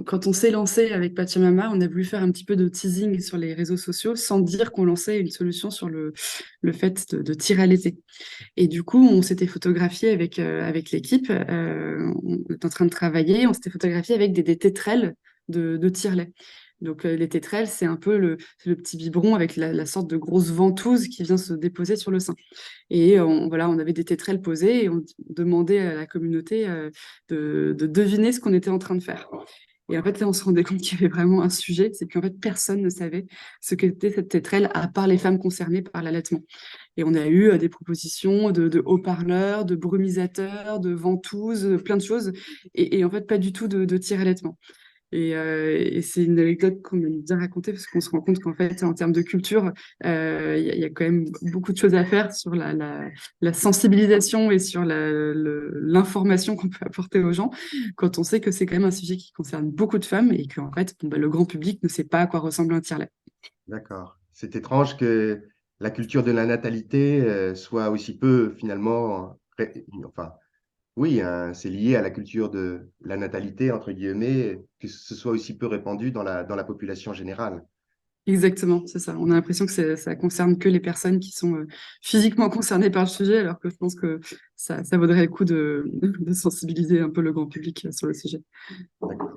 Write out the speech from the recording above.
quand on s'est lancé avec Pachamama, on a voulu faire un petit peu de teasing sur les réseaux sociaux sans dire qu'on lançait une solution sur le fait de tirer à l'été. Et du coup, on s'était photographié avec l'équipe. On était en train de travailler. On s'était photographié avec des tétrelles de tire-lait. Donc, les tétrelles, c'est un peu c'est le petit biberon avec la sorte de grosse ventouse qui vient se déposer sur le sein. Et voilà, on avait des tétrelles posées et on demandait à la communauté de deviner ce qu'on était en train de faire. Et en fait, là, on se rendait compte qu'il y avait vraiment un sujet, c'est qu'en fait, personne ne savait ce qu'était cette tétrelle, à part les femmes concernées par l'allaitement. Et on a eu des propositions de haut-parleurs, de brumisateurs, de ventouses, plein de choses. Et en fait, pas du tout de tir-allaitement. Et c'est une anecdote qu'on aime bien raconter parce qu'on se rend compte qu'en fait, en termes de culture, il y a quand même beaucoup de choses à faire sur la sensibilisation et sur l'information qu'on peut apporter aux gens quand on sait que c'est quand même un sujet qui concerne beaucoup de femmes et qu'en fait, bon, bah, le grand public ne sait pas à quoi ressemble un tire-lait. D'accord. C'est étrange que la culture de la natalité soit aussi peu finalement, enfin, oui, hein, c'est lié à la culture de la natalité, entre guillemets, que ce soit aussi peu répandu dans la population générale. Exactement, c'est ça. On a l'impression que ça concerne que les personnes qui sont physiquement concernées par le sujet, alors que je pense que ça vaudrait le coup de sensibiliser un peu le grand public sur le sujet. D'accord.